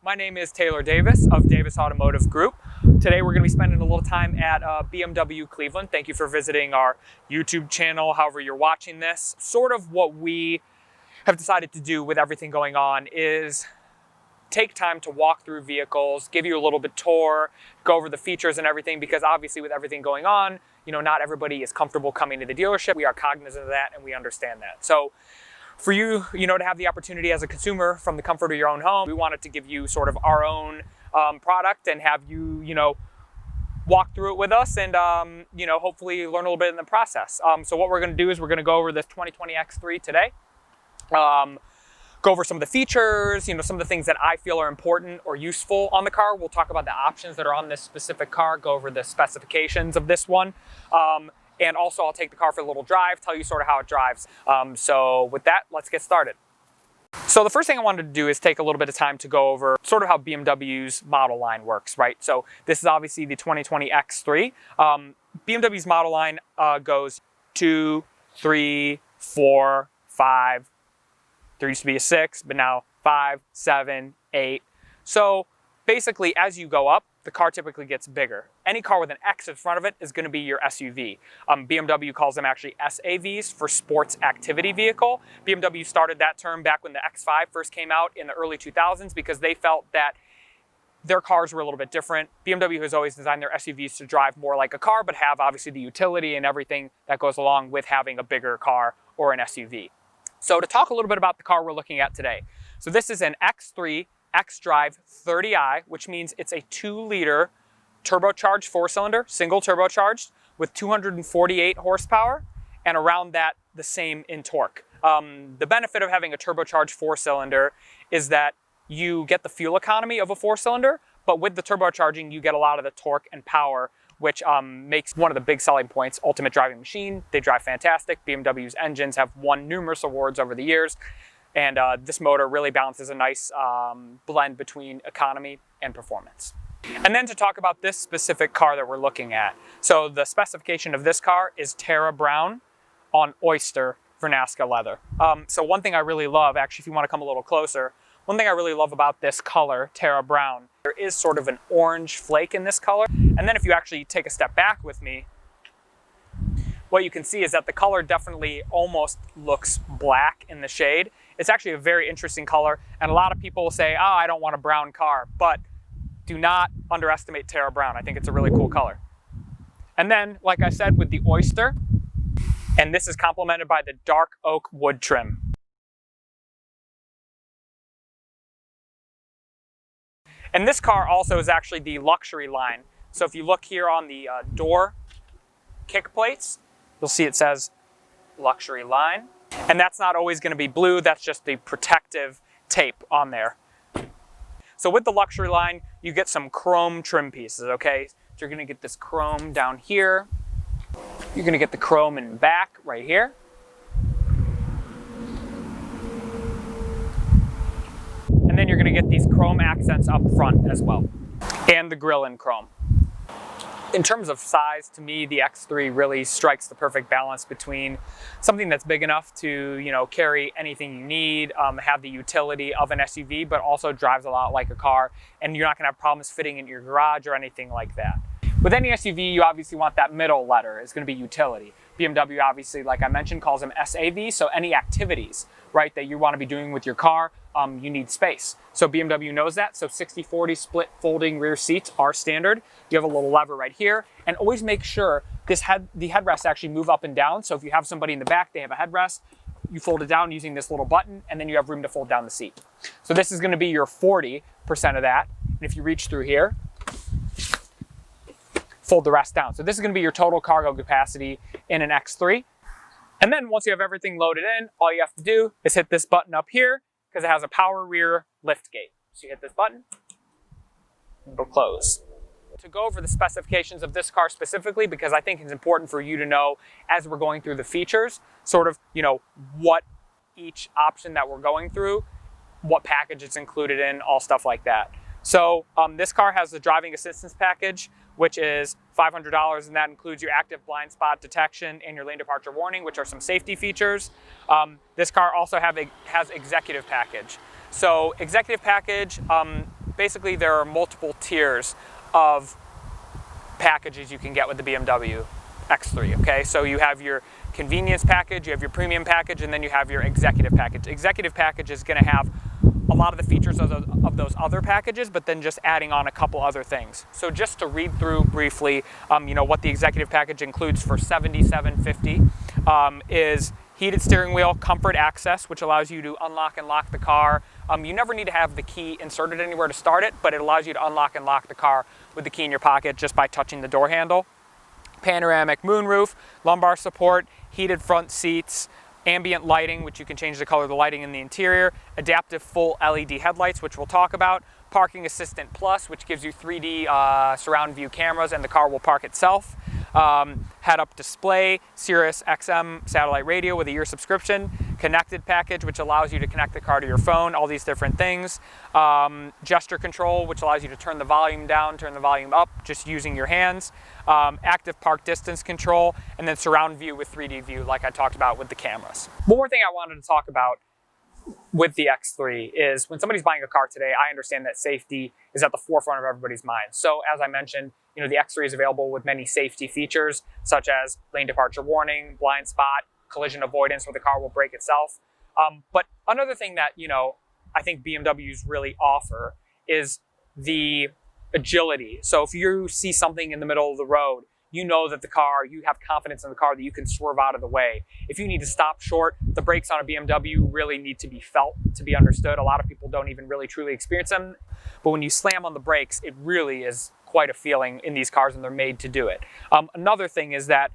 My name is Taylor Davis of Davis Automotive Group. Today we're going to be spending a little time at BMW Cleveland. Thank you for visiting our YouTube channel, however you're watching this. Sort of what we have decided to do with everything going on is take time to walk through vehicles, give you a little bit tour, go over the features and everything, because obviously with everything going on, not everybody is comfortable coming to the dealership. We are cognizant of that and we understand that. So for you, to have the opportunity as a consumer from the comfort of your own home, we wanted to give you sort of our own product and have you, walk through it with us and, hopefully learn a little bit in the process. So what we're going to do is we're going to go over this 2020 X3 today. Go over some of the features, some of the things that I feel are important or useful on the car. We'll talk about the options that are on this specific car, go over the specifications of this one. And also I'll take the car for a little drive, tell you sort of how it drives. So with that, let's get started. So the first thing I wanted to do is take a little bit of time to go over sort of how BMW's model line works, right? So this is obviously the 2020 X3. BMW's model line goes 2, 3, 4, 5, there used to be a 6, but now 5, 7, 8. So basically as you go up, the car typically gets bigger. Any car with an X in front of it is going to be your SUV. BMW calls them actually SAVs for sports activity vehicle. BMW started that term back when the X5 first came out in the early 2000s because they felt that their cars were a little bit different. BMW has always designed their SUVs to drive more like a car, but have obviously the utility and everything that goes along with having a bigger car or an SUV. So to talk a little bit about the car we're looking at today. So this is an X3 xDrive 30i, which means it's a 2-liter turbocharged 4-cylinder, single turbocharged with 248 horsepower and around that the same in torque. The benefit of having a turbocharged 4-cylinder is that you get the fuel economy of a 4-cylinder, but with the turbocharging you get a lot of the torque and power, which makes one of the big selling points. Ultimate driving machine, they drive fantastic. BMW's engines have won numerous awards over the years. And this motor really balances a nice blend between economy and performance. And then to talk about this specific car that we're looking at. So the specification of this car is Terra Brown on Oyster Vernasca leather. So one thing I really love, actually if you want to come a little closer, one thing I really love about this color, Terra Brown, there is sort of an orange flake in this color. And then if you actually take a step back with me, what you can see is that the color definitely almost looks black in the shade. It's actually a very interesting color, and a lot of people will say, oh, I don't want a brown car, but do not underestimate Terra Brown. I think it's a really cool color. And then, like I said, with the Oyster, and this is complemented by the dark oak wood trim. And this car also is actually the luxury line. So if you look here on the door kick plates, you'll see it says luxury line. And that's not always going to be blue, that's just the protective tape on there. So with the luxury line, you get some chrome trim pieces, okay? So you're going to get this chrome down here. You're going to get the chrome in back right here. And then you're going to get these chrome accents up front as well. And the grille in chrome. In terms of size, to me, the X3 really strikes the perfect balance between something that's big enough to, carry anything you need, have the utility of an SUV, but also drives a lot like a car, and you're not going to have problems fitting in your garage or anything like that. With any SUV, you obviously want that middle letter. It's going to be utility. BMW, obviously, like I mentioned, calls them SAV, so any activities, right, that you want to be doing with your car, you need space. So BMW knows that, so 60/40 split folding rear seats are standard. You have a little lever right here, and always make sure the headrests actually move up and down. So if you have somebody in the back, they have a headrest, you fold it down using this little button, and then you have room to fold down the seat. So this is going to be your 40% of that, and if you reach through here, fold the rest down. So this is going to be your total cargo capacity in an X3. And then once you have everything loaded in, all you have to do is hit this button up here because it has a power rear lift gate. So you hit this button, it'll close. To go over the specifications of this car specifically, because I think it's important for you to know as we're going through the features, sort of, what each option that we're going through, what package it's included in, all stuff like that. So this car has the driving assistance package, which is $500, and that includes your active blind spot detection and your lane departure warning, which are some safety features. This car also has executive package. So executive package basically there are multiple tiers of packages you can get with the BMW X3, okay? So you have your convenience package, you have your premium package, and then you have your executive package. Executive package is gonna have a lot of the features of those other packages, but then just adding on a couple other things. So just to read through briefly, what the executive package includes for $77.50 is heated steering wheel, comfort access, which allows you to unlock and lock the car. You never need to have the key inserted anywhere to start it, but it allows you to unlock and lock the car with the key in your pocket just by touching the door handle. Panoramic moonroof, lumbar support, heated front seats, ambient lighting, which you can change the color of the lighting in the interior, adaptive full LED headlights, which we'll talk about, parking assistant plus, which gives you 3D surround view cameras and the car will park itself, head-up display, Sirius XM satellite radio with a year subscription, connected package, which allows you to connect the car to your phone, all these different things, gesture control, which allows you to turn the volume down, turn the volume up, just using your hands, active park distance control, and then surround view with 3D view, like I talked about with the cameras. One more thing I wanted to talk about with the X3 is when somebody's buying a car today, I understand that safety is at the forefront of everybody's mind. So as I mentioned, the X3 is available with many safety features, such as lane departure warning, blind spot, collision avoidance where the car will brake itself. But another thing that, I think BMWs really offer is the agility. So if you see something in the middle of the road, you know that you have confidence in the car that you can swerve out of the way. If you need to stop short, the brakes on a BMW really need to be felt to be understood. A lot of people don't even really truly experience them. But when you slam on the brakes, it really is quite a feeling in these cars, and they're made to do it. Another thing is that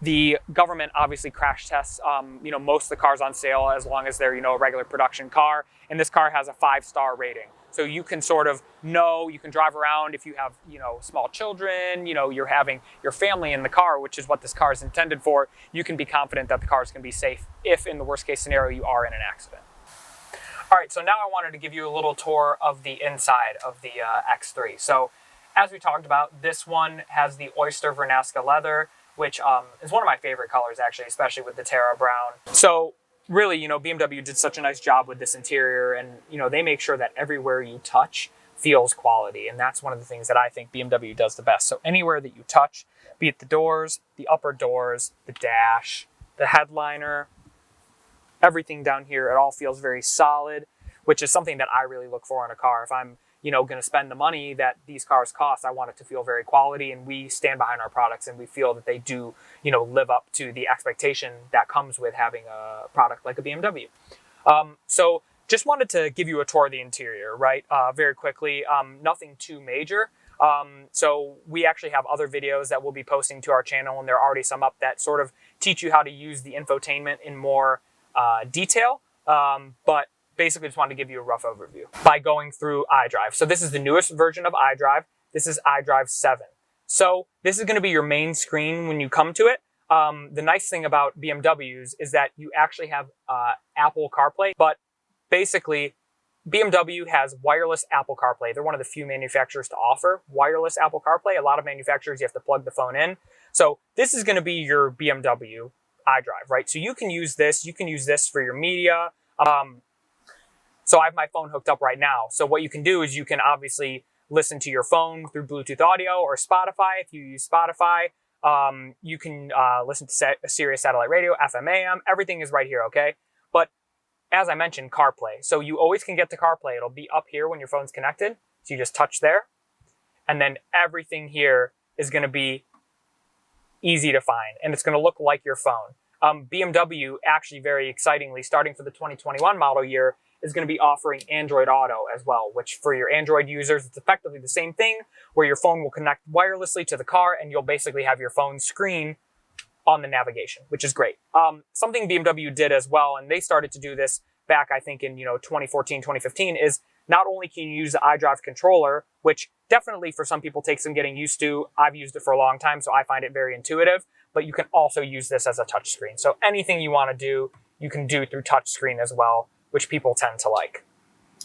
the government obviously crash tests, most of the cars on sale as long as they're, a regular production car. And this car has a 5-star rating. So you can sort of know, you can drive around if you have, small children, you're having your family in the car, which is what this car is intended for. You can be confident that the car is going to be safe if in the worst case scenario you are in an accident. All right, so now I wanted to give you a little tour of the inside of the X3. So as we talked about, this one has the Oyster Vernaska leather, which is one of my favorite colors actually, especially with the Terra Brown. So really, BMW did such a nice job with this interior, and, they make sure that everywhere you touch feels quality. And that's one of the things that I think BMW does the best. So anywhere that you touch, be it the doors, the upper doors, the dash, the headliner, everything down here, it all feels very solid, which is something that I really look for in a car. If I'm, going to spend the money that these cars cost, I want it to feel very quality, and we stand behind our products and we feel that they do, live up to the expectation that comes with having a product like a BMW. So just wanted to give you a tour of the interior, right? Very quickly, nothing too major. So we actually have other videos that we'll be posting to our channel, and there are already some up that sort of teach you how to use the infotainment in more detail. But basically just wanted to give you a rough overview by going through iDrive. So this is the newest version of iDrive. This is iDrive 7. So this is going to be your main screen when you come to it. The nice thing about BMWs is that you actually have Apple CarPlay, but basically BMW has wireless Apple CarPlay. They're one of the few manufacturers to offer wireless Apple CarPlay. A lot of manufacturers, you have to plug the phone in. So this is going to be your BMW iDrive, right? So you can use this. You can use this for your media. So I have my phone hooked up right now. So what you can do is you can obviously listen to your phone through Bluetooth audio or Spotify. If you use Spotify, you can listen to Sirius satellite radio, FM, AM. Everything is right here, okay? But as I mentioned, CarPlay. So you always can get to CarPlay. It'll be up here when your phone's connected. So you just touch there. And then everything here is going to be easy to find. And it's going to look like your phone. BMW, actually very excitingly, starting for the 2021 model year, is going to be offering Android Auto as well, which for your Android users, it's effectively the same thing, where your phone will connect wirelessly to the car and you'll basically have your phone screen on the navigation, which is great. Something BMW did as well, and they started to do this back, I think, in 2014, 2015, is not only can you use the iDrive controller, which definitely for some people takes some getting used to. I've used it for a long time, so I find it very intuitive, but you can also use this as a touchscreen. So anything you want to do, you can do through touchscreen as well, which people tend to like.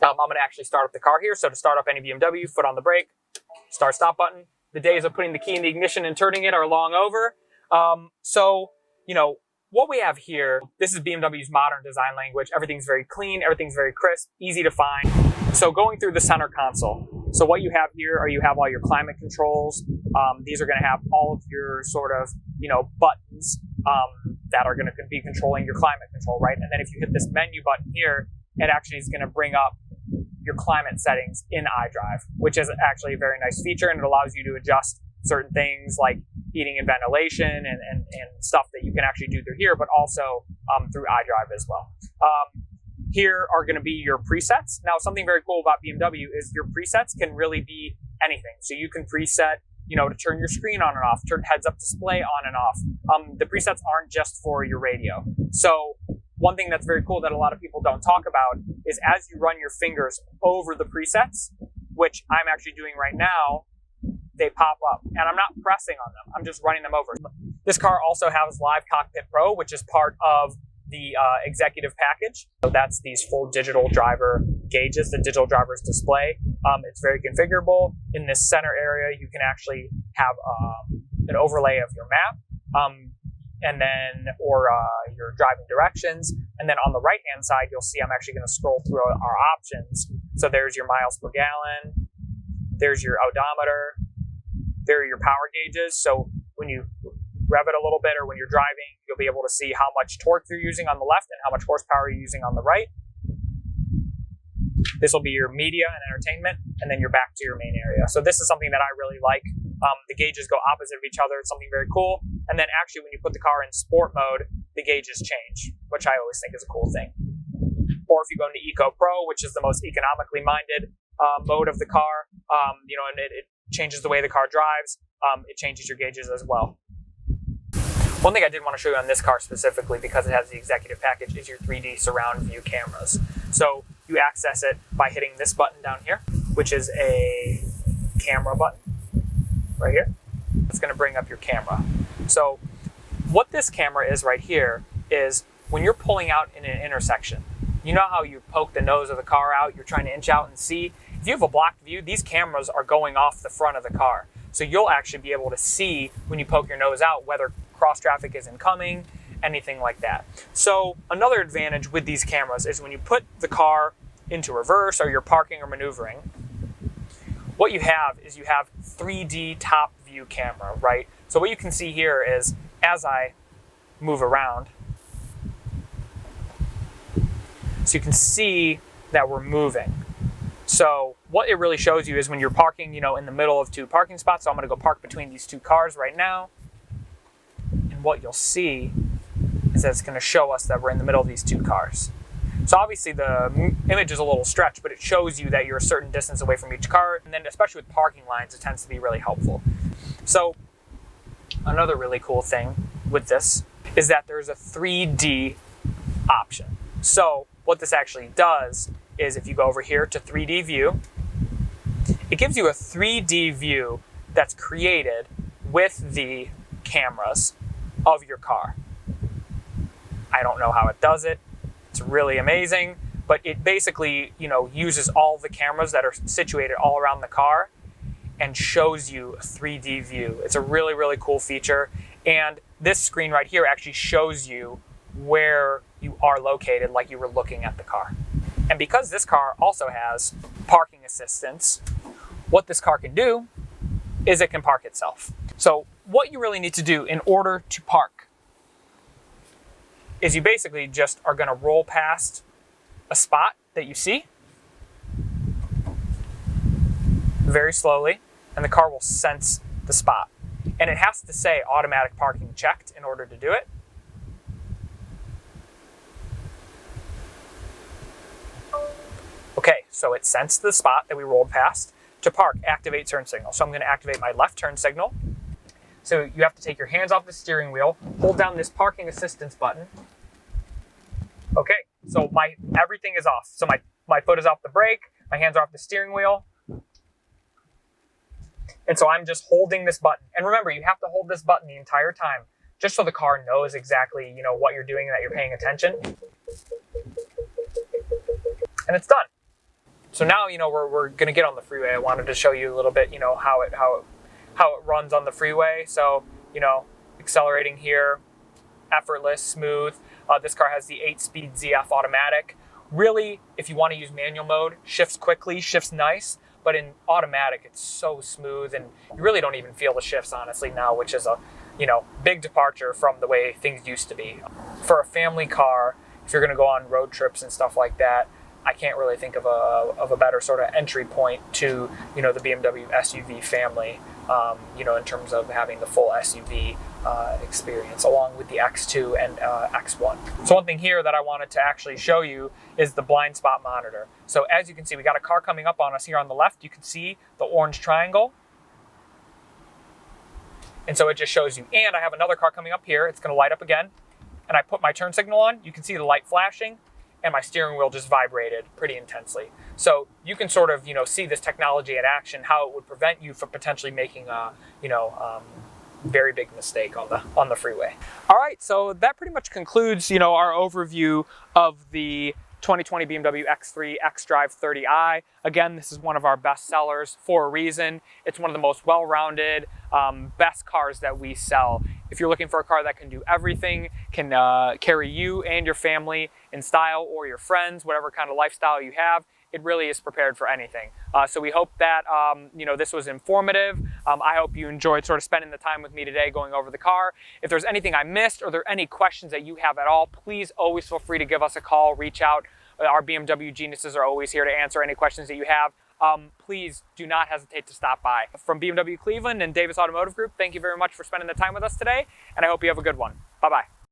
I'm going to actually start up the car here. So to start up any BMW, foot on the brake, start stop button. The days of putting the key in the ignition and turning it are long over. So, what we have here, this is BMW's modern design language. Everything's very clean, everything's very crisp, easy to find. So going through the center console. So what you have here are you have all your climate controls. These are going to have all of your sort of, buttons that are going to be controlling your climate control, right? And then if you hit this menu button here, it actually is going to bring up your climate settings in iDrive, which is actually a very nice feature, and it allows you to adjust certain things like heating and ventilation and stuff that you can actually do through here, but also through iDrive as well. Here are going to be your presets. Now, something very cool about BMW is your presets can really be anything. So you can preset, to turn your screen on and off, turn heads-up display on and off. The presets aren't just for your radio. So one thing that's very cool that a lot of people don't talk about is as you run your fingers over the presets, which I'm actually doing right now, they pop up, and I'm not pressing on them. I'm just running them over. This car also has Live Cockpit Pro, which is part of the executive package. So that's these full digital driver gauges, the digital driver's display. It's very configurable. In this center area, you can actually have an overlay of your map, and then your driving directions. And then on the right-hand side, you'll see I'm actually going to scroll through our options. So there's your miles per gallon. There's your odometer. There are your power gauges. So when you rev it a little bit or when you're driving, you'll be able to see how much torque you're using on the left and how much horsepower you're using on the right. This will be your media and entertainment, and then you're back to your main area. So this is something that I really like. The gauges go opposite of each other. It's something very cool. And then actually when you put the car in sport mode, the gauges change, which I always think is a cool thing. Or if you go into Eco Pro, which is the most economically minded mode of the car, and it changes the way the car drives. It changes your gauges as well. One thing I did want to show you on this car specifically, because it has the executive package, is your 3D surround view cameras. So you access it by hitting this button down here, which is a camera button right here. It's going to bring up your camera. So what this camera is right here is when you're pulling out in an intersection, you know how you poke the nose of the car out, you're trying to inch out and see? If you have a blocked view, these cameras are going off the front of the car. So you'll actually be able to see when you poke your nose out whether cross traffic is incoming, anything like that. So another advantage with these cameras is when you put the car into reverse or you're parking or maneuvering, what you have is you have 3D top view camera, right? So what you can see here is as I move around, so you can see that we're moving. So what it really shows you is when you're parking, in the middle of two parking spots. So I'm going to go park between these two cars right now. And what you'll see is that it's going to show us that we're in the middle of these two cars. So obviously the image is a little stretched, but it shows you that you're a certain distance away from each car. And then especially with parking lines, it tends to be really helpful. So another really cool thing with this is that there's a 3D option. So what this actually does is if you go over here to 3D view, it gives you a 3D view that's created with the cameras of your car. I don't know how it does it. It's really amazing, but it basically, uses all the cameras that are situated all around the car and shows you a 3D view. It's a really, really cool feature. And this screen right here actually shows you where you are located like you were looking at the car. And because this car also has parking assistance, what this car can do is it can park itself. So what you really need to do in order to park is you basically just are going to roll past a spot that you see very slowly, and the car will sense the spot. And it has to say automatic parking checked in order to do it. Okay, so it sensed the spot that we rolled past. To park, activate turn signal. So I'm going to activate my left turn signal. So you have to take your hands off the steering wheel, hold down this parking assistance button. Okay, so everything is off. So my foot is off the brake, my hands are off the steering wheel. And so I'm just holding this button. And remember, you have to hold this button the entire time, just so the car knows exactly, what you're doing and that you're paying attention. And it's done. So now, we're going to get on the freeway. I wanted to show you a little bit, how it runs on the freeway. So, accelerating here, effortless, smooth. This car has the 8-speed ZF automatic. Really, if you want to use manual mode, shifts quickly, shifts nice, but in automatic, it's so smooth, and you really don't even feel the shifts, honestly, now, which is a, big departure from the way things used to be. For a family car, if you're going to go on road trips and stuff like that, I can't really think of a better sort of entry point to, the BMW SUV family, in terms of having the full SUV experience, along with the X2 and X1. So one thing here that I wanted to actually show you is the blind spot monitor. So as you can see, we got a car coming up on us here on the left. You can see the orange triangle. And so it just shows you. And I have another car coming up here. It's going to light up again. And I put my turn signal on. You can see the light flashing. And my steering wheel just vibrated pretty intensely. So you can sort of, see this technology in action, how it would prevent you from potentially making a, very big mistake on the freeway. All right, so that pretty much concludes, our overview of the 2020 BMW X3 xDrive 30i. Again, this is one of our best sellers for a reason. It's one of the most well-rounded, best cars that we sell. If you're looking for a car that can do everything, can carry you and your family in style, or your friends, whatever kind of lifestyle you have, it really is prepared for anything. So we hope that this was informative. I hope you enjoyed sort of spending the time with me today going over the car. If there's anything I missed, or there are any questions that you have at all, please always feel free to give us a call, reach out. Our BMW geniuses are always here to answer any questions that you have. Please do not hesitate to stop by. From BMW Cleveland and Davis Automotive Group, thank you very much for spending the time with us today, and I hope you have a good one. Bye-bye.